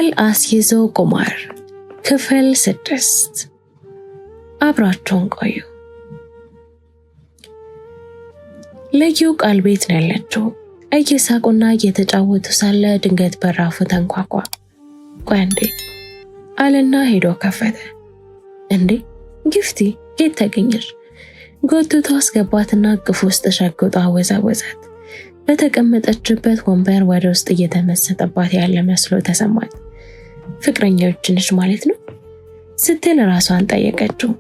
ቃል አስይዞ ቁማር ክፍል 6 አብራችሁን ቆዩ። ልዩ ቃል ቤት ነው ያለችው። እየሳቁና እየተጫወቱ ሳለ ድንገት በራፉ ተንኳኳ። ቆይ አንዴ አለና ሄዶ ከፈተ። እንዴ ጊፍቲ የት ተገኘሽ? ጎትቶ አስገባትና እቅፍ ውስጥ ሸጉጦ አወዛወዛት። በተቀመጠችበት ወንበር ወደ ውስጥ እየተመሰጠባት ያለ መስሎ ተሰማት። ፍቅረኛዎች ነሽ ማለት ነው ስትል ራሷን ጠየቀችው።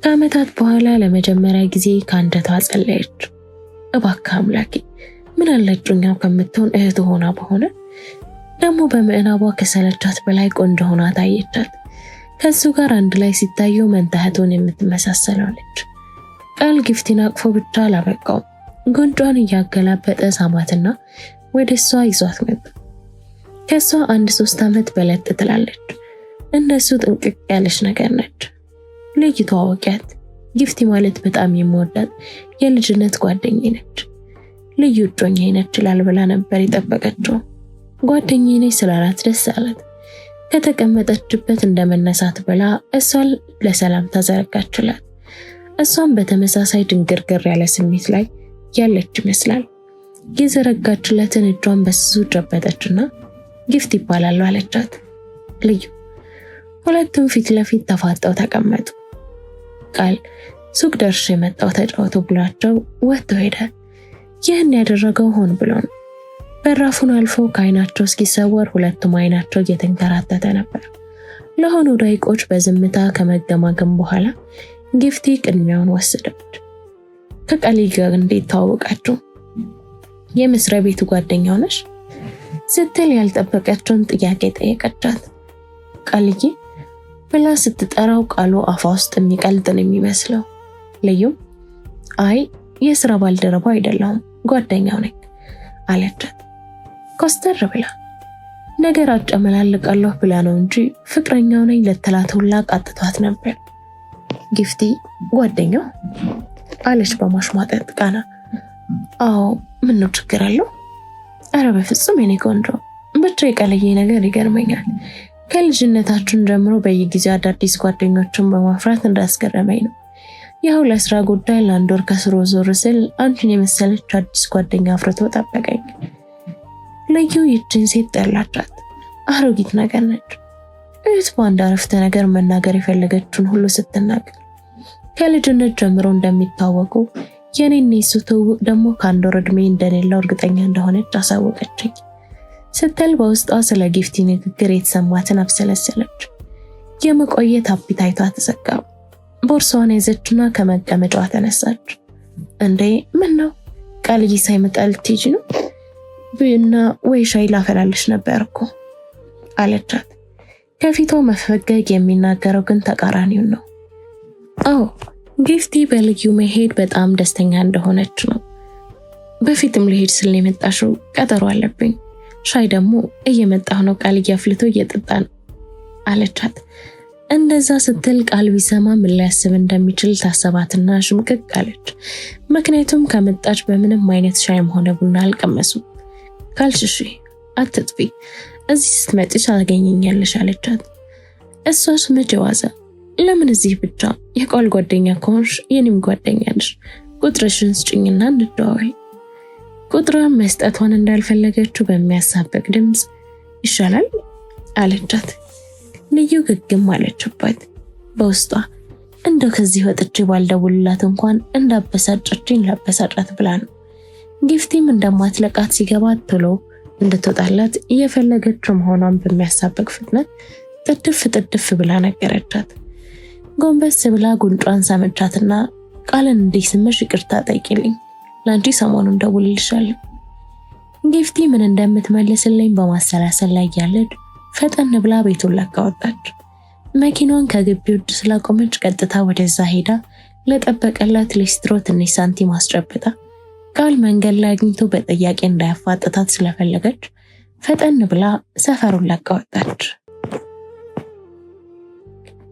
ከዓመታት በኋላ ለመጀመሪያ ጊዜ ከአንጀቷ ጸለየች። እባክህ አምላኬ ምን አለችኛው ከምትሆን እህቱ ሆና በሆነ። ደግሞ በምዕናቧ ከሰለቻት በላይ ቆንጆ ሆና ታየቻት። ከሱ ጋር አንድ ላይ ሲታዩ መንታ እህቱን የምትመሳሰለው ነች። ቃል ጊፍቲን አቅፎ ብቻ አላበቃውም። ጉንጯን እያገላበጠ ሳማትና ወደ እሷ ይዟት መጣ። ከሷ 1-3 ዓመት በለጥ ትላለች። እንደሱ ጥንቅቅ ያለች ነገር ነች። ልጅቷ አወቂያት። ጊፍቲ ማለት በጣም የምወዳት የልጅነት ጓደኛዬ ነች። ልዩ እጮኛዬ ነች ብላ ነበር የጠበቀችው። ጓደኛዬ ነች ስላላት ደስ አላት። ከተቀመጠችበት እንደመነሳት ብላ እሷን ለሰላም ተዘረጋችላት። እሷም በተመሳሳይ ድንግርግር ያለ ስሜት ላይ ያለች ይመስላል። የዘረጋችለትን እጇን በስሱ ጨበጠችና ጊፍት ይባላል አለቻት። ልዩ ሁለቱም ፊት ለፊት ተፋጠው ተቀመጡ። ቃል ሱቅ ደርሼ የመጣው ተጫወቱ ብሏቸው ወጥቶ ሄደ። ይህን ያደረገው ሆን ብሎ ነው። በራፉን አልፎ ከዓይናቸው እስኪሰወር ሁለቱም ዓይናቸው እየተንከራተተ ነበር። ለሆኑ ደቂቆች በዝምታ ከመገማገም በኋላ ጊፍቲ ቅድሚያውን ወሰደች። ከቃል ጋር እንዴት ተዋወቃችሁ? የመስሪያ ቤቱ ጓደኛው ነሽ? ስትል ያልጠበቀችውን ጥያቄ ጠየቀቻት። ቃልዬ ብላ ስትጠራው ቃሉ አፏ ውስጥ የሚቀልጥ ነው የሚመስለው። ልዩም አይ የሥራ ባልደረባ አይደለሁም ጓደኛው ነኝ አለቻት። ኮስተር ብላ ነገር አጨመላልቃለሁ ብላ ነው እንጂ ፍቅረኛው ነኝ ልትላት ሁላ ቃጥቷት ነበር። ጊፍቲ ጓደኛው አለች በማሽሟጠጥ ቃና። አዎ ምን ነው ችግር አለው? አረ በፍጹም የኔ ቆንጆ ብቻ የቃልዬ ነገር ይገርመኛል። ከልጅነታችን ጀምሮ በየጊዜው አዳዲስ ጓደኞችን በማፍራት እንዳስገረመኝ ነው። ያው ለስራ ጉዳይ ለአንድ ወር ከስሮ ዞር ስል አንቺን የመሰለች አዲስ ጓደኛ አፍርቶ ጠበቀኝ። ልዩ ይችን ሴት ጠላቻት። አሮጊት ነገር ነች። እህት በአንድ አረፍተ ነገር መናገር የፈለገችውን ሁሉ ስትናገር ከልጅነት ጀምሮ እንደሚታወቁ የኔና የሱ ትውውቅ ደግሞ ከአንድ ወር ዕድሜ እንደሌለው እርግጠኛ እንደሆነች አሳወቀችኝ ስትል በውስጧ ስለ ጊፍቲ ንግግር የተሰማትን አብሰለሰለች። የመቆየት አፒታይቷ ተዘጋ። ቦርሳዋን ያዘችና ከመቀመጫዋ ተነሳች። እንዴ ምን ነው ቃልዬ ሳይመጣ ልትሄጂ ነው? ቡና ወይ ሻይ ላፈላልሽ ነበር እኮ አለቻት። ከፊቷ መፈገግ የሚናገረው ግን ተቃራኒው ነው። አዎ ጊፍቲ በልዩ መሄድ በጣም ደስተኛ እንደሆነች ነው። በፊትም ልሄድ ስል የመጣሽው ቀጠሮ አለብኝ፣ ሻይ ደግሞ እየመጣሁ ነው፣ ቃል እያፍልቶ እየጠጣ ነው አለቻት። እንደዛ ስትል ቃል ቢሰማ ምን ሊያስብ እንደሚችል ታሰባትና ሽምቅቅ አለች። ምክንያቱም ከመጣች በምንም አይነት ሻይም ሆነ ቡና አልቀመሱም። ካልሽሽ አትጥፊ፣ እዚህ ስትመጪ ታገኘኛለሽ አለቻት። እሷስ መቼ ዋዛ? ለምን እዚህ ብቻ? የቃል ጓደኛ ከሆንሽ የኔም ጓደኛ ነሽ። ቁጥርሽን ስጭኝና እንደዋወል። ቁጥሯን መስጠቷን እንዳልፈለገችው በሚያሳብቅ ድምፅ ይሻላል አለቻት። ልዩ ግግም አለችባት። በውስጧ እንደው ከዚህ ወጥቼ ባልደውልላት እንኳን እንዳበሳጨችኝ ላበሳጫት ብላ ነው። ጊፍቲም እንደማትለቃት ሲገባት ቶሎ እንድትወጣላት እየፈለገችው መሆኗን በሚያሳብቅ ፍጥነት ጥድፍ ብላ ነገረቻት። ጎንበስ ብላ ጉንጯን ሳመቻትና ቃልን እንዲስምሽ ይቅርታ ጠይቂልኝ፣ ላንቺ ሰሞኑን ደውልልሻለሁ። ጊፍቲ ምን እንደምትመልስልኝ በማሰላሰል ላይ ያለች ፈጠን ብላ ቤቱን ለቃ ወጣች። መኪናዋን ከግቢው ውጭ ስላቆመች ቀጥታ ወደዛ ሄዳ ለጠበቀላት ሊስትሮ ትንሽ ሳንቲም አስጨብጣ ቃል መንገድ ላይ አግኝቶ በጥያቄ እንዳያፋጥታት ስለፈለገች ፈጠን ብላ ሰፈሩን ለቃ ወጣች።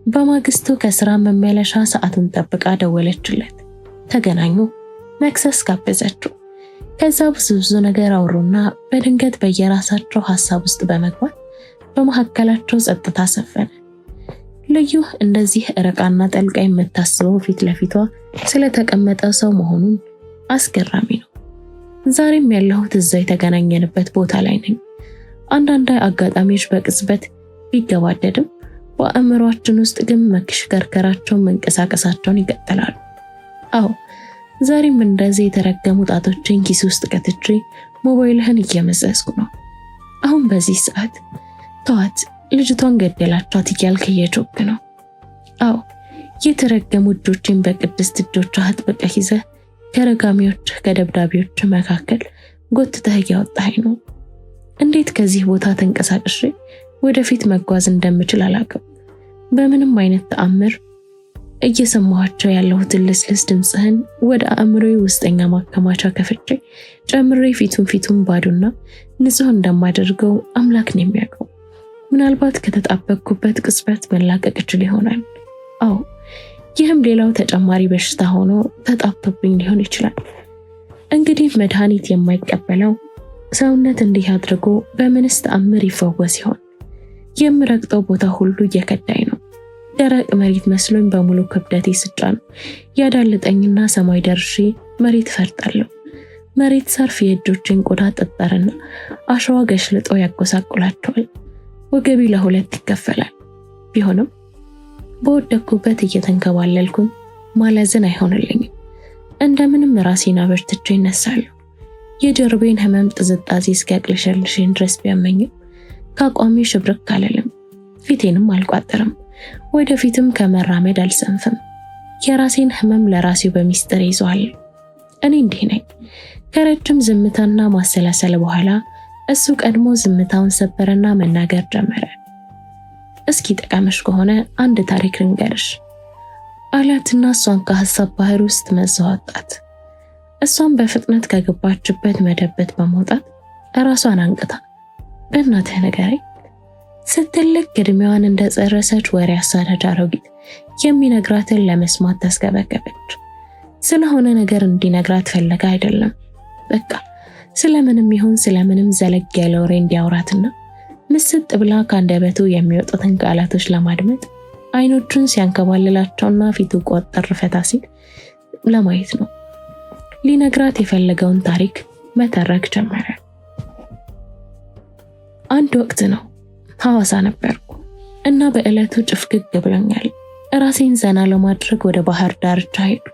በማግስቱ ከስራ መመለሻ ሰዓቱን ጠብቃ ደወለችለት። ተገናኙ። መክሰስ ጋበዘችው። ከዛ ብዙ ነገር አውሩና በድንገት በየራሳቸው ሐሳብ ውስጥ በመግባት በመካከላቸው ጸጥታ ሰፈነ። ልዩ እንደዚህ ርቃና ጠልቃ የምታስበው ፊት ለፊቷ ስለተቀመጠ ሰው መሆኑን አስገራሚ ነው። ዛሬም ያለሁት እዛ የተገናኘንበት ቦታ ላይ ነኝ። አንዳንድ አጋጣሚዎች በቅጽበት ቢገባደድም በአእምሯችን ውስጥ ግን መሽከርከራቸውን መንቀሳቀሳቸውን ይቀጥላሉ። አዎ ዛሬም እንደዚህ የተረገሙ ጣቶችን ኪስ ውስጥ ከትቼ ሞባይልህን እየመዘዝኩ ነው። አሁን በዚህ ሰዓት ተዋት ልጅቷን ገደላቻት እያልክ እየጮክ ነው። አዎ የተረገሙ እጆችን በቅድስት እጆችህ አጥብቀህ ይዘህ ከረጋሚዎች ከደብዳቤዎች መካከል ጎትተህ እያወጣኸኝ ነው። እንዴት ከዚህ ቦታ ተንቀሳቅሼ ወደፊት መጓዝ እንደምችል አላውቅም። በምንም አይነት ተአምር እየሰማኋቸው ያለሁትን ልስልስ ድምፅህን ወደ አእምሮዬ ውስጠኛ ማከማቻ ከፍቼ ጨምሬ ፊቱን ባዶና ንጹህ እንደማደርገው አምላክ ነው የሚያውቀው። ምናልባት ከተጣበቅኩበት ቅጽበት መላቀቅ እችል ይሆናል። አዎ ይህም ሌላው ተጨማሪ በሽታ ሆኖ ተጣብቶብኝ ሊሆን ይችላል። እንግዲህ መድኃኒት የማይቀበለው ሰውነት እንዲህ አድርጎ በምንስ ተአምር ይፈወስ ይሆን? የምረግጠው ቦታ ሁሉ እየከዳኝ ነው። ደረቅ መሬት መስሎኝ በሙሉ ክብደቴ ስጫን ያዳልጠኝና ሰማይ ደርሼ መሬት ፈርጣለሁ። መሬት ሰርፍ የእጆችን ቆዳ ጠጠርና አሸዋ ገሽልጦ ያጎሳቁላቸዋል። ወገቢ ለሁለት ይከፈላል። ቢሆንም በወደኩበት እየተንከባለልኩኝ ማለዝን አይሆንልኝም። እንደምንም ራሴን አበርትቼ እነሳለሁ። የጀርቤን ህመም ጥዝጣዜ እስኪያቅለሸልሽኝ ድረስ ቢያመኝም ከአቋሜ ሽብርክ አልልም። ፊቴንም አልቋጥርም። ወደፊትም ከመራመድ አልሰንፍም። የራሴን ህመም ለራሴው በሚስጥር ይዟል። እኔ እንዲህ ነኝ። ከረጅም ዝምታና ማሰላሰል በኋላ እሱ ቀድሞ ዝምታውን ሰበረና መናገር ጀመረ። እስኪ ጠቃመሽ ከሆነ አንድ ታሪክ ልንገርሽ አላትና እሷን ከሐሳብ ባህር ውስጥ መዘዋጣት። እሷን በፍጥነት ከገባችበት መደበት በመውጣት ራሷን አንቅታ በእናትህ ንገረኝ ስትልቅ እድሜዋን እንደጨረሰች ወሬ አሳዳጅ አሮጊት የሚነግራትን ለመስማት ተስገበገበች። ስለሆነ ነገር እንዲነግራት ፈለጋ አይደለም። በቃ ስለምንም ይሁን ስለምንም ዘለግ ያለ ወሬ እንዲያወራትና ምስጥ ብላ ከአንደበቱ የሚወጡትን ቃላቶች ለማድመጥ አይኖቹን ሲያንከባልላቸውና ፊቱ ቆጠር ፈታ ሲል ለማየት ነው። ሊነግራት የፈለገውን ታሪክ መተረክ ጀመረ። አንድ ወቅት ነው ሐዋሳ ነበርኩ እና በእለቱ ጭፍግግ ብሎኛል። ራሴን ዘና ለማድረግ ወደ ባህር ዳርቻ ሄድኩ።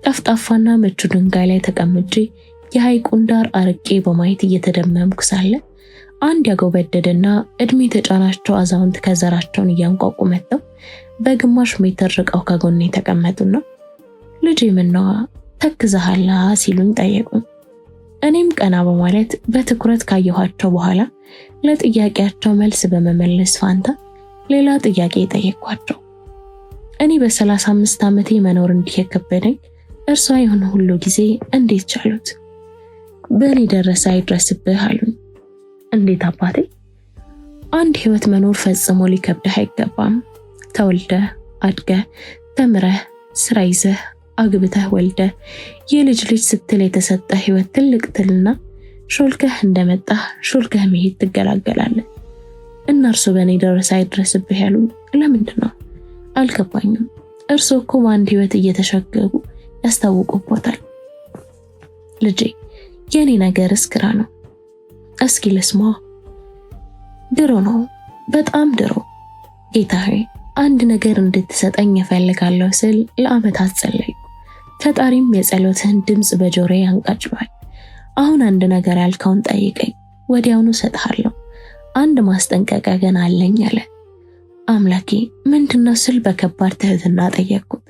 ጠፍጣፋና ምቹ ድንጋይ ላይ ተቀምጬ የሐይቁን ዳር አርቄ በማየት እየተደመምኩ ሳለ አንድ ያጎበደደና እድሜ ተጫናቸው አዛውንት ከዘራቸውን እያንቋቁ መጥተው በግማሽ ሜትር ርቀው ከጎኔ ተቀመጡና ልጄ ምነዋ ተክዘሃላ ሲሉኝ ጠየቁኝ። እኔም ቀና በማለት በትኩረት ካየኋቸው በኋላ ለጥያቄያቸው መልስ በመመለስ ፋንታ ሌላ ጥያቄ ጠየቅኳቸው። እኔ በ35 ዓመቴ መኖር እንዲህ የከበደኝ እርሷ የሆነ ሁሉ ጊዜ እንዴት ቻሉት? በእኔ ደረሰ አይድረስብህ አሉኝ። እንዴት አባቴ? አንድ ህይወት መኖር ፈጽሞ ሊከብድህ አይገባም። ተወልደህ አድገህ ተምረህ ስራ ይዘህ አግብተህ ወልደህ የልጅ ልጅ ስትል የተሰጠ ህይወት ትልቅ ትልና ሾልከህ እንደመጣህ ሾልከህ መሄድ ትገላገላለህ። እነርሱ በእኔ ደረሰ አይድረስብህ ያሉኝ ለምንድን ነው? አልገባኝም። እርሱ እኮ በአንድ ህይወት እየተሸገጉ ያስታውቁቦታል። ልጄ የኔ ነገርስ ግራ ነው። እስኪ ልስማ። ድሮ ነው፣ በጣም ድሮ ጌታዬ አንድ ነገር እንድትሰጠኝ እፈልጋለሁ ስል ለዓመታት ጸለይኩ። ፈጣሪም የጸሎትህን ድምጽ በጆሮዬ ያንቃጭሏል። አሁን አንድ ነገር ያልከውን ጠይቀኝ፣ ወዲያውኑ እሰጥሃለሁ። አንድ ማስጠንቀቂያ ገና አለኝ አለ። አምላኬ ምንድነው ስል በከባድ ትህትና ጠየቅኩት።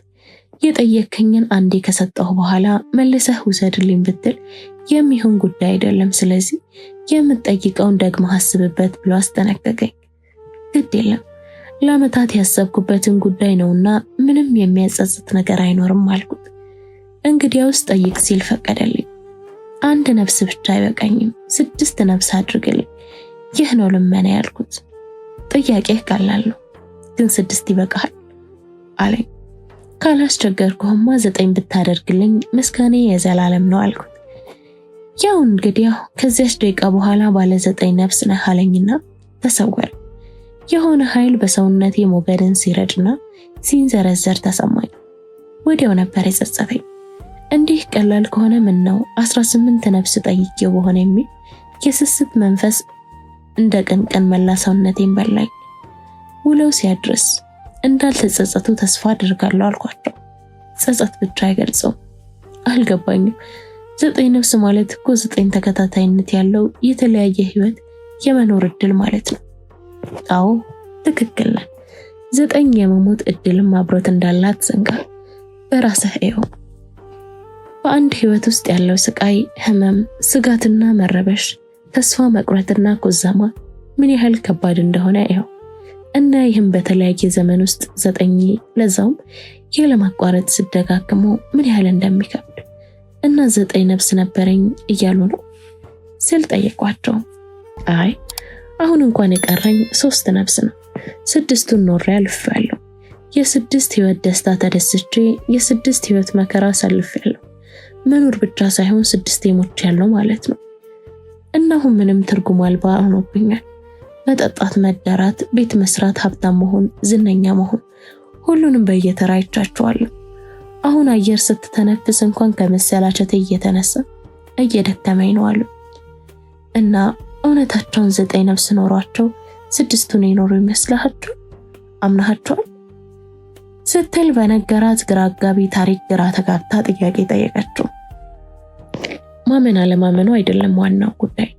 የጠየከኝን አንዴ ከሰጠሁ በኋላ መልሰህ ውሰድልኝ ብትል የሚሆን ጉዳይ አይደለም። ስለዚህ የምትጠይቀውን ደግመህ አስብበት ብሎ አስጠነቀቀኝ። ግድ የለም ለዓመታት ያሰብኩበትን ጉዳይ ነውና ምንም የሚያጸጽት ነገር አይኖርም አልኩት። እንግዲያውስ ጠይቅ ሲል ፈቀደልኝ። አንድ ነፍስ ብቻ አይበቃኝም፣ 6 ነፍስ አድርግልኝ። ይህ ነው ልመና ያልኩት። ጥያቄህ ቀላል ነው፣ ግን 6 ይበቃል አለኝ። ካላስቸገርኩህማ 9 ብታደርግልኝ ምስጋናዬ የዘላለም ነው አልኩት። ያው እንግዲህ ከዚያች ደቂቃ በኋላ ባለ 9 ነፍስ ነህ አለኝና ተሰወረ። የሆነ ኃይል በሰውነቴ ሞገድን ሲረጭና ሲንዘረዘር ተሰማኝ። ወዲያው ነበር የጸጸተኝ። እንዲህ ቀላል ከሆነ ምን ነው 18 ነፍስ ጠይቄው በሆነ የሚል የስስት መንፈስ እንደ ቀንቀን መላ ሰውነቴን በላኝ። ውለው ሲያድርስ እንዳልተጸጸቱ ተስፋ አድርጋለሁ አልኳቸው። ጸጸት ብቻ አይገልጸውም። አልገባኝም። 9 ነፍስ ማለት እኮ 9 ተከታታይነት ያለው የተለያየ ህይወት የመኖር እድል ማለት ነው። አዎ ትክክል ነህ። 9 የመሞት እድልም አብሮት እንዳላት ዘንጋ። በራስህ እየው። በአንድ ህይወት ውስጥ ያለው ስቃይ፣ ህመም፣ ስጋትና መረበሽ፣ ተስፋ መቁረጥና ቁዘማ ምን ያህል ከባድ እንደሆነ እየው። እና ይህም በተለያየ ዘመን ውስጥ 9 ለዛውም ያለማቋረጥ ሲደጋግሙ ምን ያህል እንደሚከብድ እና 9 ነፍስ ነበረኝ እያሉ ነው ስል ጠየቋቸው። አይ አሁን እንኳን የቀረኝ 3 ነፍስ ነው። 6ቱን ኖሬ አልፌያለሁ። የ6 ህይወት ደስታ ተደስቼ የ6 ህይወት መከራ አሳልፌያለሁ። መኖር ብቻ ሳይሆን 6 ሞቻለሁ ማለት ነው። እና አሁን ምንም ትርጉም አልባ ሆኖብኛል። መጠጣት፣ መዳራት፣ ቤት መስራት፣ ሀብታም መሆን፣ ዝነኛ መሆን ሁሉንም በየተራ አይቻቸዋለሁ። አሁን አየር ስትተነፍስ እንኳን ከመሰላቸት እየተነሳ እየደከመኝ ነው አሉ። እና እውነታቸውን 9 ነፍስ ኖሯቸው 6ቱን የኖሩ ይመስላችሁ? አምናቸዋል ስትል በነገራት ግራ አጋቢ ታሪክ ግራ ተጋብታ ጥያቄ ጠየቀችው። ማመን አለማመኑ አይደለም ዋናው ጉዳይ።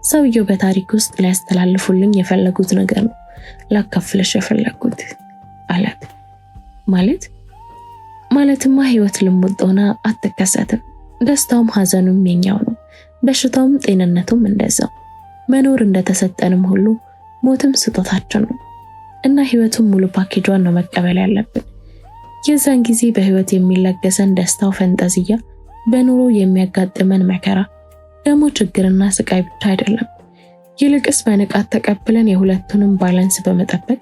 ሰውየው በታሪክ ውስጥ ሊያስተላልፉልኝ የፈለጉት ነገር ነው ላካፍለሽ የፈለጉት አላት። ማለትማ ህይወት ልሙጥ ሆና አትከሰትም። ደስታውም ሀዘኑም የኛው ነው። በሽታውም ጤንነቱም እንደዛው። መኖር እንደተሰጠንም ሁሉ ሞትም ስጦታችን ነው እና ህይወቱን ሙሉ ፓኬጇን ነው መቀበል ያለብን። የዛን ጊዜ በህይወት የሚለገሰን ደስታው ፈንጠዝያ፣ በኑሮ የሚያጋጥመን መከራ ደግሞ ችግርና ስቃይ ብቻ አይደለም። ይልቅስ በንቃት ተቀብለን የሁለቱንም ባላንስ በመጠበቅ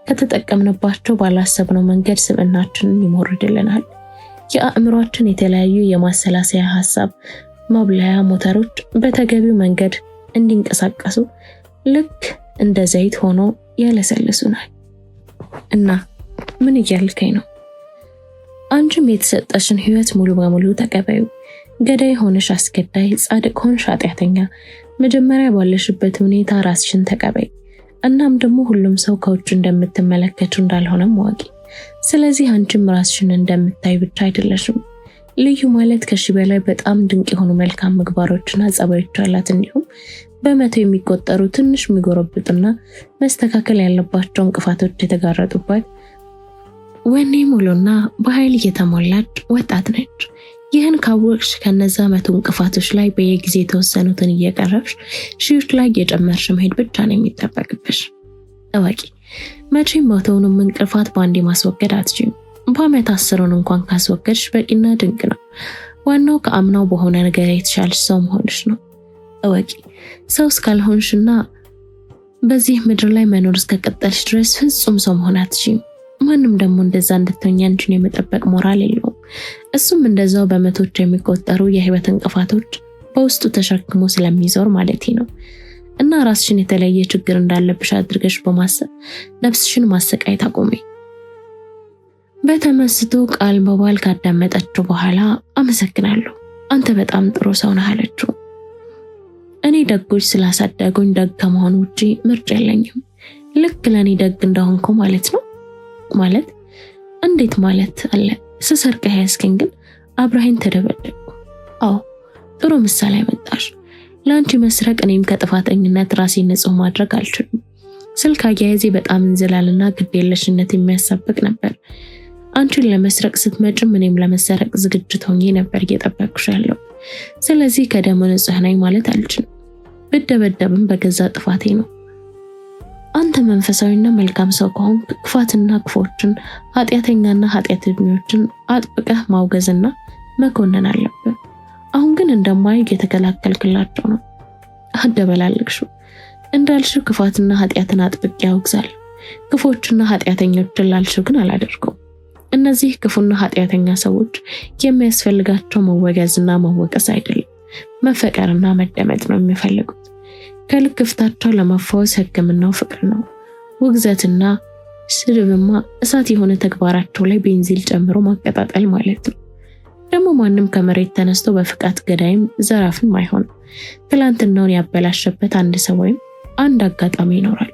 ከተጠቀምንባቸው ባላሰብነው መንገድ ስብዕናችንን ይሞርድልናል። የአእምሯችን የተለያዩ የማሰላሰያ ሐሳብ ማብላያ ሞተሮች በተገቢው መንገድ እንዲንቀሳቀሱ ልክ እንደ ዘይት ሆኖ ያለሰልሱናል። እና ምን እያልከኝ ነው? አንቺም የተሰጠሽን ህይወት ሙሉ በሙሉ ተቀበዩ። ገዳይ ሆነሽ አስገዳይ፣ ጻድቅ ሆንሽ ኃጢአተኛ፣ መጀመሪያ ባለሽበት ሁኔታ ራስሽን ተቀበይ። እናም ደግሞ ሁሉም ሰው ከውጭ እንደምትመለከቱ እንዳልሆነም ዋቂ። ስለዚህ አንቺም ራስሽን እንደምታይ ብቻ አይደለሽም። ልዩ ማለት ከሺህ በላይ በጣም ድንቅ የሆኑ መልካም ምግባሮችና ጸባዮች አላት። እንዲሁም በመቶ የሚቆጠሩ ትንሽ የሚጎረብጡና መስተካከል ያለባቸው እንቅፋቶች የተጋረጡባት ወኔ ሙሉና በኃይል የተሞላች ወጣት ነች። ይህን ካወቅሽ ከነዛ 100 እንቅፋቶች ላይ በየጊዜ የተወሰኑትን እየቀረብሽ ሺዎች ላይ እየጨመርሽ መሄድ ብቻ ነው የሚጠበቅብሽ። ታዋቂ መቼም 100ንም እንቅፋት በአንዴ ማስወገድ አትችይም። በዓመት 10ን እንኳን ካስወገድሽ በቂና ድንቅ ነው። ዋናው ከአምናው በሆነ ነገር የተሻለሽ ሰው መሆንሽ ነው። ታዋቂ ሰው እስካልሆንሽና በዚህ ምድር ላይ መኖር እስከቀጠልሽ ድረስ ፍጹም ሰው መሆን አትችይም። ማንም ደግሞ እንደዛ እንድትሆኝ አንቺን የመጠበቅ ሞራል የለውም። እሱም እንደዛው በመቶች የሚቆጠሩ የህይወት እንቅፋቶች በውስጡ ተሸክሞ ስለሚዞር ማለት ነው። እና ራስሽን የተለየ ችግር እንዳለብሽ አድርገሽ በማሰብ ነፍስሽን ማሰቃየት አቁሚ። በተመስጦ ቃል በባል ካዳመጠችው በኋላ አመሰግናለሁ፣ አንተ በጣም ጥሩ ሰው ነህ አለችው። እኔ ደጎች ስላሳደጉኝ ደግ ከመሆን ውጪ ምርጫ የለኝም። ልክ ለኔ ደግ እንደሆንኩ ማለት ነው። ማለት እንዴት ማለት አለ? ስሰርቀህ ያስከኝ ግን አብራሂን ተደበደብኩ። አዎ ጥሩ ምሳሌ መጣሽ። ለአንቺ መስረቅ እኔም ከጥፋተኝነት ራሴን ንጹህ ማድረግ አልችልም። ስልክ አያያዜ በጣም እንዝላልና ግዴለሽነት የሚያሳብቅ ነበር። አንቺን ለመስረቅ ስትመጭም እኔም ለመሰረቅ ዝግጅት ሆኜ ነበር እየጠበቅኩሽ ያለው። ስለዚህ ከደም ንጹህ ነኝ ማለት አልችልም። ብደበደብም በገዛ ጥፋቴ ነው። አንተ መንፈሳዊና መልካም ሰው ከሆንክ ክፋትና ክፎችን፣ ኃጢአተኛና ኃጢአተኞችን አጥብቀህ ማውገዝና መኮነን አለብህ። አሁን ግን እንደማይ የተከላከልክላቸው ነው። አደበላልክሽው እንዳልሽው ክፋትና ኃጢአትን አጥብቄ ያውግዛል። ክፎችና ኃጢአተኞችን ላልሽው ግን አላደርገው። እነዚህ ክፉና ኃጢአተኛ ሰዎች የሚያስፈልጋቸው መወገዝና መወቀስ አይደለም፣ መፈቀርና መደመጥ ነው የሚፈልጉት። ከልክፍታቸው ለመፈወስ ሕክምናው ፍቅር ነው። ውግዘትና ስድብማ እሳት የሆነ ተግባራቸው ላይ ቤንዚል ጨምሮ ማቀጣጠል ማለት ነው። ደግሞ ማንም ከመሬት ተነስቶ በፍቃት ገዳይም ዘራፍም አይሆንም። ትላንትናውን ያበላሸበት አንድ ሰው ወይም አንድ አጋጣሚ ይኖራል።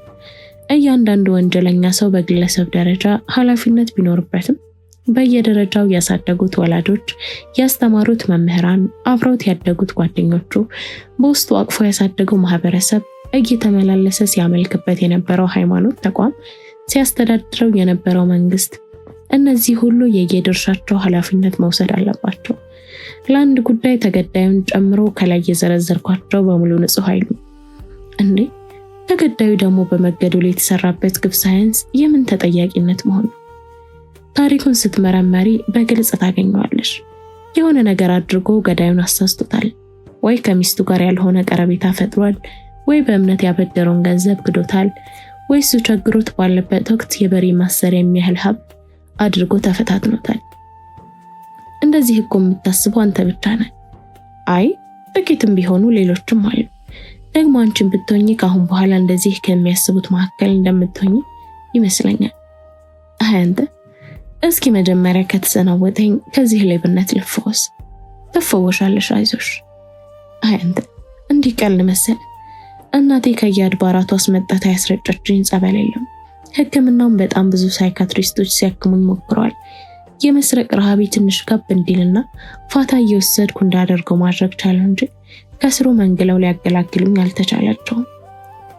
እያንዳንዱ ወንጀለኛ ሰው በግለሰብ ደረጃ ኃላፊነት ቢኖርበትም በየደረጃው ያሳደጉት ወላጆች፣ ያስተማሩት መምህራን፣ አብረውት ያደጉት ጓደኞቹ፣ በውስጡ አቅፎ ያሳደገው ማህበረሰብ፣ እየተመላለሰ ሲያመልክበት የነበረው ሃይማኖት ተቋም፣ ሲያስተዳድረው የነበረው መንግስት፣ እነዚህ ሁሉ የየድርሻቸው ኃላፊነት መውሰድ አለባቸው። ለአንድ ጉዳይ ተገዳዩን ጨምሮ ከላይ የዘረዘርኳቸው በሙሉ ንጹህ አይሉ እንዴ? ተገዳዩ ደግሞ በመገደሉ የተሰራበት ግፍ ሳይንስ የምን ተጠያቂነት መሆኑ? ታሪኩን ስትመረመሪ በግልጽ ታገኘዋለሽ። የሆነ ነገር አድርጎ ገዳዩን አሳስቶታል፣ ወይ ከሚስቱ ጋር ያልሆነ ቀረቤታ ፈጥሯል፣ ወይ በእምነት ያበደረውን ገንዘብ ክዶታል፣ ወይ እሱ ቸግሮት ባለበት ወቅት የበሬ ማሰሪያ የሚያህል ሀብት አድርጎ ተፈታትኖታል። እንደዚህ እኮ የምታስበው አንተ ብቻ ነህ። አይ ጥቂትም ቢሆኑ ሌሎችም አሉ። ደግሞ አንቺን ብትሆኚ ከአሁን በኋላ እንደዚህ ከሚያስቡት መካከል እንደምትሆኚ ይመስለኛል። አንተ እስኪ መጀመሪያ ከተሰናወተኝ ከዚህ ሌብነት ልፈወስ። ትፈወሻለሽ፣ አይዞሽ። አንተ እንዲህ ቀልድ መሰለ? እናቴ ከየአድባራቱ አስመጣታ ያስረጨችኝ ጸበል የለም። ሕክምናውን በጣም ብዙ ሳይካትሪስቶች ሲያክሙኝ ሞክረዋል። የመስረቅ ረሃቤ ትንሽ ጋብ እንዲልና ፋታ እየወሰድኩ እንዳደርገው ማድረግ ቻለው እንጂ ከስሩ መንግለው ሊያገላግሉኝ አልተቻላቸውም።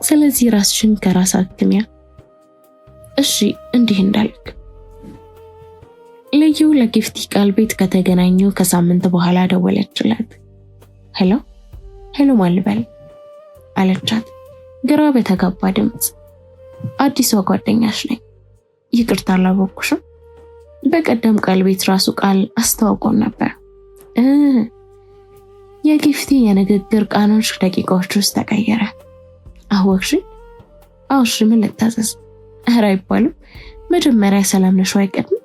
ስለዚህ ራስሽን ከራስ አክሚያ። እሺ እንዲህ እንዳልክ። ልዩ ለጊፍቲ ቃል ቤት ከተገናኙ ከሳምንት በኋላ ደወለችላት። ሄሎ ማልበል አለቻት ግራ በተጋባ ድምጽ። አዲሷ ጓደኛሽ ነኝ። ይቅርታ አላወኩሽም። በቀደም ቃል ቤት ራሱ ቃል አስተዋውቆን ነበር። የጊፍቲ የንግግር ቃኖች ደቂቃዎች ውስጥ ተቀየረ። አወቅሽ? አውሽ ምን ልታዘዝ? ኧረ አይባልም። መጀመሪያ ሰላም ነሽ አይቀድም?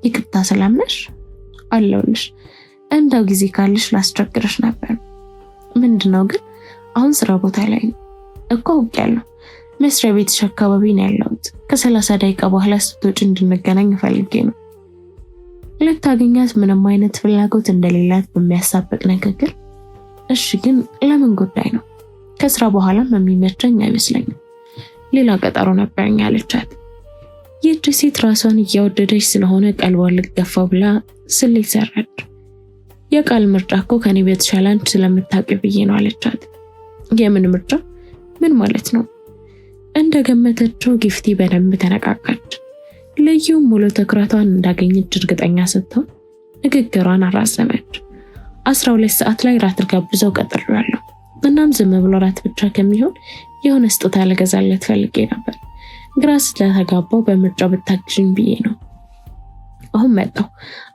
ይቅርታ ሰላም ነሽ? አለሁልሽ። እንደው ጊዜ ካለሽ ላስቸግርሽ ነበር። ምንድነው ግን? አሁን ስራ ቦታ ላይ ነው እኮ አውቄያለሁ። መስሪያ ቤትሽ አካባቢ ነው ያለሁት። ከ30 ደቂቃ በኋላ ስትወጪ እንድንገናኝ ፈልጌ ነው። ልታገኛት ምንም አይነት ፍላጎት እንደሌላት በሚያሳብቅ ንግግር። እሺ ግን ለምን ጉዳይ ነው? ከስራ በኋላም የሚመቸኝ አይመስለኝም። ሌላ ቀጠሮ ነበረኝ አለቻት። ይህች ሴት ራሷን እያወደደች ስለሆነ ቀልቧን ልትገፋ ብላ ስሌት ሰራች። የቃል ምርጫ እኮ ከኔ በተሻለ አንቺ ስለምታውቂ ብዬ ነው አለቻት። የምን ምርጫ? ምን ማለት ነው? እንደገመተችው ጊፍቲ በደንብ ተነቃቃች። ልዩ ሙሉ ትኩረቷን እንዳገኘች እርግጠኛ ስትሆን ንግግሯን አራዘመች። 12 ሰዓት ላይ ራት ጋብዘው ቀጥሬያለሁ። እናም ዝም ብሎ ራት ብቻ ከሚሆን የሆነ ስጦታ ልገዛለት ፈልጌ ነበር። ግራ ስለተጋባው በምርጫው ብታግዥኝ ብዬ ነው። አሁን መጣሁ፣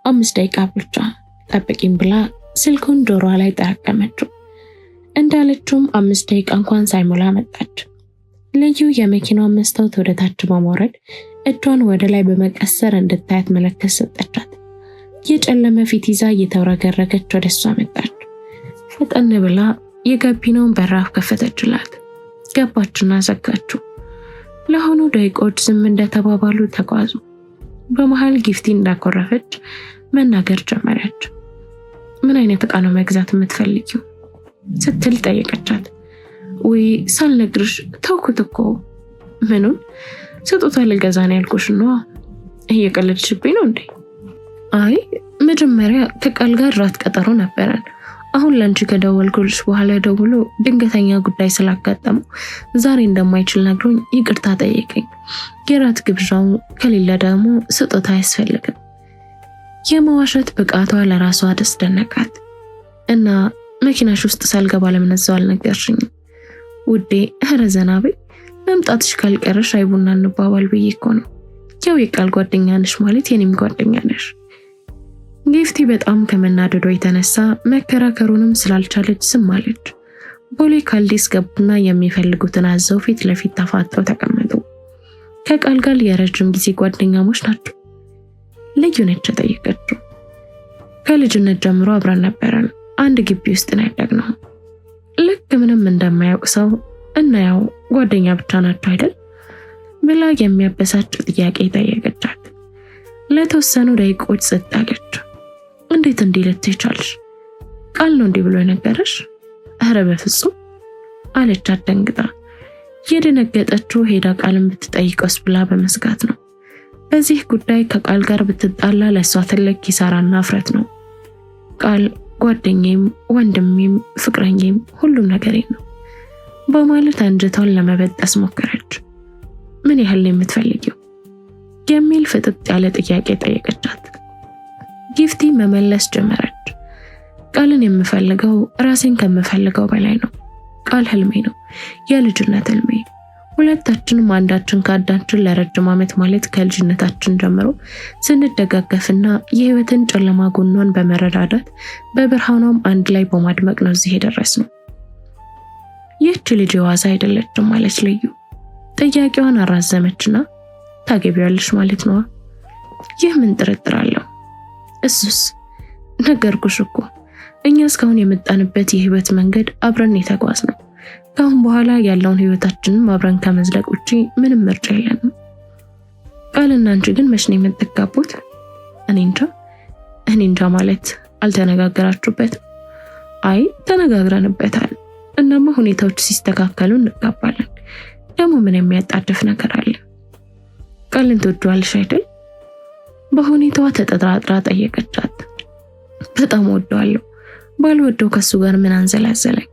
5 ደቂቃ ብቻ ጠብቂኝ ብላ ስልኩን ጆሮዋ ላይ ጠረቀመችው። እንዳለችውም 5 ደቂቃ እንኳን ሳይሞላ መጣች። ልዩ የመኪናውን መስታወት ወደ ታች በማውረድ እጇን ወደ ላይ በመቀሰር እንድታያት መለከት ሰጠቻት። የጨለመ ፊት ይዛ እየተወረገረገች ወደ እሷ መጣች። ፈጠን ብላ የጋቢናውን በራፍ ከፈተችላት። ገባችና ዘጋችው። ለሆኑ ደቂቆች ዝም እንደተባባሉ ተጓዙ። በመሃል ጊፍቲ እንዳኮረፈች መናገር ጀመረች። ምን አይነት ዕቃ ነው መግዛት የምትፈልጊው ስትል ጠየቀቻት። ወይ ሳልነግርሽ ተውኩት እኮ። ምኑን? ስጦታ ልገዛ ነው ያልኩሽ ነው። እየቀለድሽብኝ ነው እንዴ? አይ መጀመሪያ ከቃል ጋር ራት ቀጠሮ ነበረን። አሁን ላንቺ ከደወልኩልሽ በኋላ ደውሎ ድንገተኛ ጉዳይ ስላጋጠመው ዛሬ እንደማይችል ነግሮኝ ይቅርታ ጠየቀኝ። የራት ግብዣው ከሌለ ደግሞ ስጦታ አያስፈልግም። የመዋሸት ብቃቷ ለራሷ ደስ ደነቃት እና መኪናሽ ውስጥ ሳልገባ ለምን እዛው አልነገርሽኝም? ውዴ ኧረ ዘና በይ። መምጣትሽ ካልቀረሽ አይቡና እንባባል ብዬ እኮ ነው። ያው የቃል ጓደኛ ነሽ ማለት የኔም ጓደኛ ነሽ። ጊፍቲ በጣም ከመናደዷ የተነሳ መከራከሩንም ስላልቻለች ዝም አለች። ቦሌ ካልዲስ ገቡና የሚፈልጉትን አዘው ፊት ለፊት ተፋጠው ተቀመጡ። ከቃል ጋር የረጅም ጊዜ ጓደኛሞች ናቸው። ልዩ ነች ጠየቀችው። ከልጅነት ጀምሮ አብረን ነበረን። አንድ ግቢ ውስጥ ነው ያደግነው። ልክ ምንም እንደማያውቅ ሰው እና ያው ጓደኛ ብቻ ናቸው አይደል ብላ የሚያበሳጭ ጥያቄ ጠየቀቻት። ለተወሰኑ ደቂቆች ጸጥ አለች። እንዴት እንዲህ ልትይ ቻልሽ? ቃል ነው እንዲህ ብሎ የነገረሽ? ኧረ በፍጹም አለቻት ደንግጣ። የደነገጠችው ሄዳ ቃልን ብትጠይቀውስ ብላ በመስጋት ነው። በዚህ ጉዳይ ከቃል ጋር ብትጣላ ለሷ ትልቅ ኪሳራና እፍረት ነው። ቃል ጓደኛዬም ወንድሜም ፍቅረኛዬም ሁሉም ነገሬ ነው በማለት አንጀቷን ለመበጠስ ሞከረች። ምን ያህል የምትፈልጊው የሚል ፍጥጥ ያለ ጥያቄ ጠየቀቻት። ጊፍቲ መመለስ ጀመረች። ቃልን የምፈልገው ራሴን ከምፈልገው በላይ ነው። ቃል ህልሜ ነው፣ የልጅነት ህልሜ። ሁለታችንም አንዳችን ከአንዳችን ለረጅም ዓመት ማለት ከልጅነታችን ጀምሮ ስንደጋገፍና የህይወትን ጨለማ ጎኗን በመረዳዳት በብርሃኗም አንድ ላይ በማድመቅ ነው እዚህ የደረስነው። ይህች ልጅ ዋዛ አይደለችም ማለች ልዩ። ጥያቄዋን አራዘመችና ታገቢያለሽ ማለት ነው? ይህ ምን ጥርጥር አለው? እሱስ ነገርኩሽ እኮ እኛ እስካሁን የመጣንበት የህይወት መንገድ አብረን የተጓዝነው። ከአሁን በኋላ ያለውን ህይወታችንን አብረን ከመዝለቅ ውጪ ምንም ምርጫ የለንም። ቃልና አንቺ ግን መች ነው የምትጋቡት? እኔ እንጃ ማለት አልተነጋገራችሁበትም? አይ ተነጋግረንበታል። እናማ ሁኔታዎች ሲስተካከሉ እንጋባለን። ደግሞ ምን የሚያጣድፍ ነገር አለ? ቃልን ትወጂዋለሽ አይደል? በሁኔታዋ ተጠራጥራ ጠየቀቻት። በጣም ወደዋለሁ። ባልወደው ከሱ ጋር ምን አንዘላዘለኝ?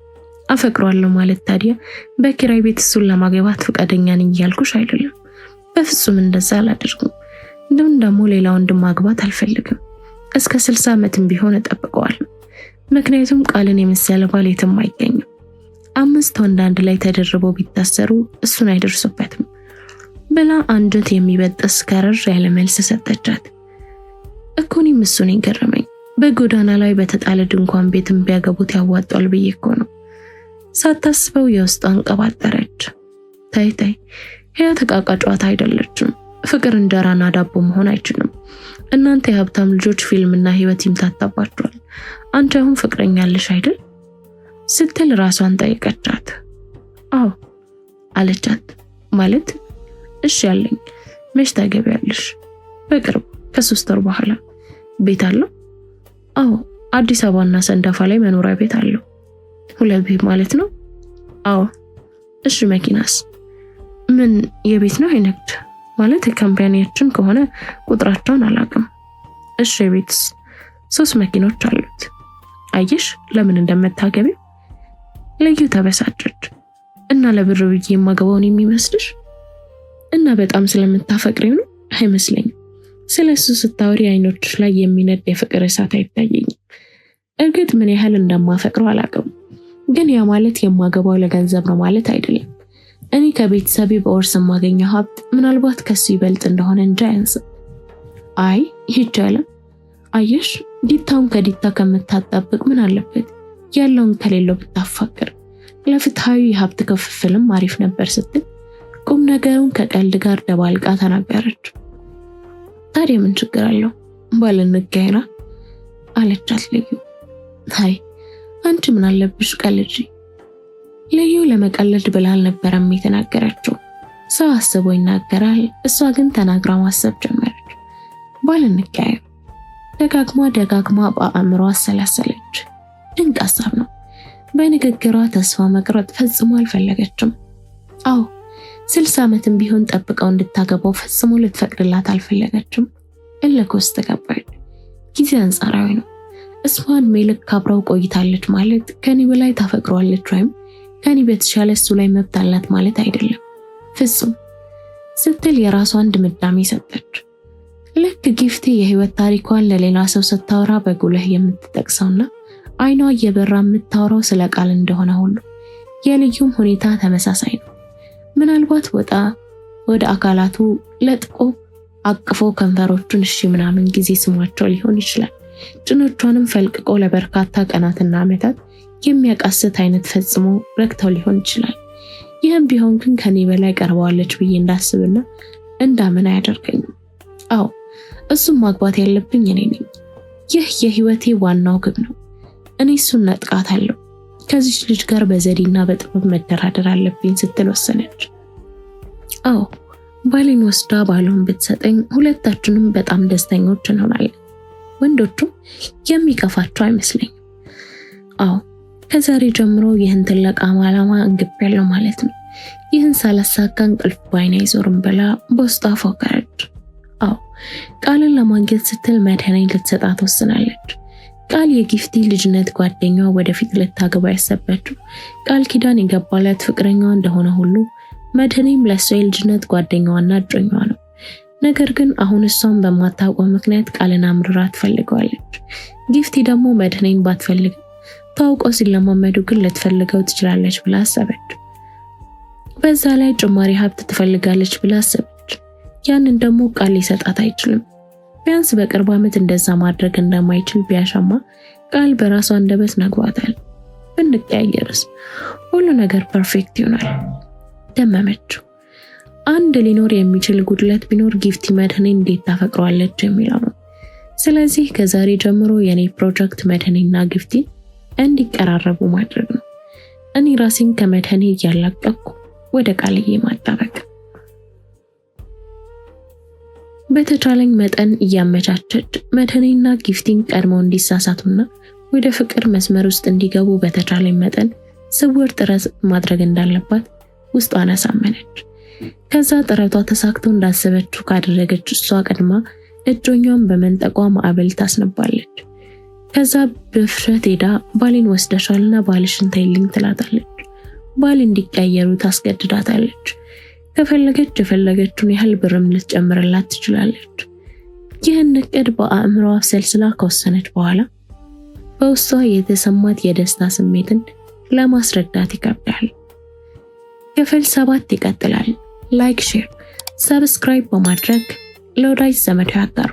አፈቅሯለሁ ማለት ታዲያ በኪራይ ቤት እሱን ለማግባት ፈቃደኛ ነኝ እያልኩሽ አይደለም። በፍጹም እንደዛ አላደርግም። ደግሞ ሌላ ወንድ ማግባት አልፈልግም። እስከ 60 ዓመትም ቢሆን እጠብቀዋለሁ። ምክንያቱም ቃልን የመሰለ ባል የትም አይገኝም። 5 ወንድ አንድ ላይ ተደርበው ቢታሰሩ እሱን አይደርሱበትም ብላ አንጀት የሚበጥስ ከረር ያለ መልስ ሰጠቻት። እኮ እኔም እሱን ይገረመኝ። በጎዳና ላይ በተጣለ ድንኳን ቤትም ቢያገቡት ያዋጣል ብዬ እኮ ነው። ሳታስበው የውስጧን ቀባጠረች። ታይ ህይወት ዕቃ ጨዋታ አይደለችም። ፍቅር እንጀራና ዳቦ መሆን አይችልም። እናንተ የሀብታም ልጆች ፊልምና ህይወት ይምታታባችኋል። አንቺ አሁን ፍቅረኛ አለሽ አይደል ስትል ራሷን ጠየቀቻት። አዎ አለቻት። ማለት እሺ ያለኝ። መች ታገቢያለሽ? በቅርብ ከ3 ወር በኋላ። ቤት አለው? አዎ አዲስ አበባና ሰንዳፋ ላይ መኖሪያ ቤት አለው። 2 ቤት ማለት ነው? አዎ። እሺ መኪናስ? ምን የቤት ነው የንግድ? ማለት የካምፓኒያችን ከሆነ ቁጥራቸውን አላውቅም። እሺ የቤትስ? 3 መኪኖች አሉት። አየሽ ለምን እንደምታገቢው? ልዩ ተበሳጨች። እና ለብር ብዬ የማገባውን የሚመስልሽ? እና በጣም ስለምታፈቅሪው ነው? አይመስለኝም። ስለሱ ስታወሪ አይኖችሽ ላይ የሚነድ የፍቅር እሳት አይታየኝም። እርግጥ ምን ያህል እንደማፈቅረው አላውቅም፣ ግን ያ ማለት የማገባው ለገንዘብ ነው ማለት አይደለም። እኔ ከቤተሰቤ በወርስ የማገኘው ሀብት ምናልባት ከሱ ይበልጥ እንደሆነ እንጂ አያንስም። አይ ይቻላል። አየሽ ዲታውን ከዲታ ከምታጣብቅ ምን አለበት ያለውን ከሌለው ብታፋቅር? ለፍትሃዊ የሀብት ክፍፍልም አሪፍ ነበር ስትል ቁም ነገሩን ከቀልድ ጋር ደባልቃ ተናገረች። ታዲያ ምን ችግር አለው? ባልንገናኝ አለቻት ልዩ። አይ አንቺ ምን አለብሽ ቀልጂ። ልዩ ለመቀለድ ብላ አልነበረም የተናገረችው። ሰው አስቦ ይናገራል። እሷ ግን ተናግራ ማሰብ ጀመረች። ባልንገናኝ ደጋግማ በአእምሮ አሰላሰለች። ድንቅ ሀሳብ ነው። በንግግሯ ተስፋ መቅረጥ ፈጽሞ አልፈለገችም። አዎ 60 ዓመትም ቢሆን ጠብቀው እንድታገባው ፈጽሞ ልትፈቅድላት አልፈለገችም። እልክ ውስጥ ገባች። ጊዜ አንጻራዊ ነው። እሷን ልክ አብረው ቆይታለች ማለት ከኔ በላይ ታፈቅሯለች ወይም ከኔ በተሻለ እሱ ላይ መብት አላት ማለት አይደለም ፍጹም ስትል የራሷን ድምዳሜ ሰጠች። ልክ ጊፍቲ የህይወት ታሪኳን ለሌላ ሰው ስታወራ በጉልህ የምትጠቅሰውና አይኗ እየበራ የምታወራው ስለ ቃል እንደሆነ ሁሉ የልዩም ሁኔታ ተመሳሳይ ነው። ምናልባት ወደ አካላቱ ለጥቆ አቅፎ ከንፈሮቹን እሺ ምናምን ጊዜ ስሟቸው ሊሆን ይችላል። ጭኖቿንም ፈልቅቆ ለበርካታ ቀናትና ዓመታት የሚያቃስት አይነት ፈጽሞ ረክተው ሊሆን ይችላል። ይህም ቢሆን ግን ከኔ በላይ ቀርባለች ብዬ እንዳስብና እንዳምን አያደርገኝም። አዎ እሱም ማግባት ያለብኝ እኔ ነኝ። ይህ የህይወቴ ዋናው ግብ ነው። እኔ እሱን ነጥቃታለሁ። ከዚች ልጅ ጋር በዘዴና በጥበብ መደራደር አለብኝ ስትል ወሰነች። አዎ ባሌን ወስዳ ባሏን ብትሰጠኝ ሁለታችንም በጣም ደስተኞች እንሆናለን። ወንዶቹም የሚከፋቸው አይመስለኝም። አዎ ከዛሬ ጀምሮ ይህን ትልቅ ዓላማ እንግቤያለሁ ማለት ነው። ይህን ሳላሳካ እንቅልፍ ባይኔ አይዞርም ብላ በውስጧ ፎከረች። አዎ ቃልን ለማግኘት ስትል መድህኔን ልትሰጣት ወስናለች። ቃል የጊፍቲ ልጅነት ጓደኛዋ ወደፊት ልታገባ ያሰበችው ቃል ኪዳን የገባላት ፍቅረኛዋ እንደሆነ ሁሉ መድህኔም ለሷ የልጅነት ጓደኛዋና እጮኛዋ ነው። ነገር ግን አሁን እሷን በማታውቀው ምክንያት ቃልን አምርራ ትፈልገዋለች። ጊፍቲ ደግሞ መድህኔን ባትፈልግ ታውቀው ሲለማመዱ ግን ልትፈልገው ትችላለች ብላ አሰበች። በዛ ላይ ጭማሪ ሀብት ትፈልጋለች ብላ አሰበች። ያንን ደግሞ ቃል ሊሰጣት አይችልም። ቢያንስ በቅርብ ዓመት እንደዛ ማድረግ እንደማይችል ቢያሻማ ቃል በራሷ አንደበት ነግሯታል። ብንቀያየርስ ሁሉ ነገር ፐርፌክት ይሆናል። ደመመችው። አንድ ሊኖር የሚችል ጉድለት ቢኖር ጊፍቲ መድህኔን እንዴት ታፈቅረዋለች የሚለው ነው። ስለዚህ ከዛሬ ጀምሮ የኔ ፕሮጀክት መድህኔና ጊፍቲ እንዲቀራረቡ ማድረግ ነው። እኔ ራሴን ከመድህኔ እያላቀቅኩ ወደ ቃልዬ ማጣበቅ። በተቻለኝ መጠን እያመቻቸች መድህኔና ጊፍቲን ቀድመው እንዲሳሳቱና ወደ ፍቅር መስመር ውስጥ እንዲገቡ በተቻለኝ መጠን ስውር ጥረት ማድረግ እንዳለባት ውስጧን አሳመነች። ከዛ ጥረቷ ተሳክቶ እንዳሰበችው ካደረገች እሷ ቀድማ እጮኛዋን በመንጠቋ ማዕበል ታስነባለች። ከዛ በፍረት ሄዳ ባሌን ወስደሻልና ባልሽን ተይልኝ ትላታለች። ባል እንዲቀየሩ ታስገድዳታለች። ከፈለገች የፈለገችውን ያህል ብርም ልትጨምርላት ትችላለች። ይህን እቅድ በአእምሮዋ ሰልስላ ከወሰነች በኋላ በውስጧ የተሰማት የደስታ ስሜትን ለማስረዳት ይከብዳል። ክፍል 7 ይቀጥላል። ላይክ፣ ሼር፣ ሰብስክራይብ በማድረግ ለወዳጅ ዘመድ ያጋሩ።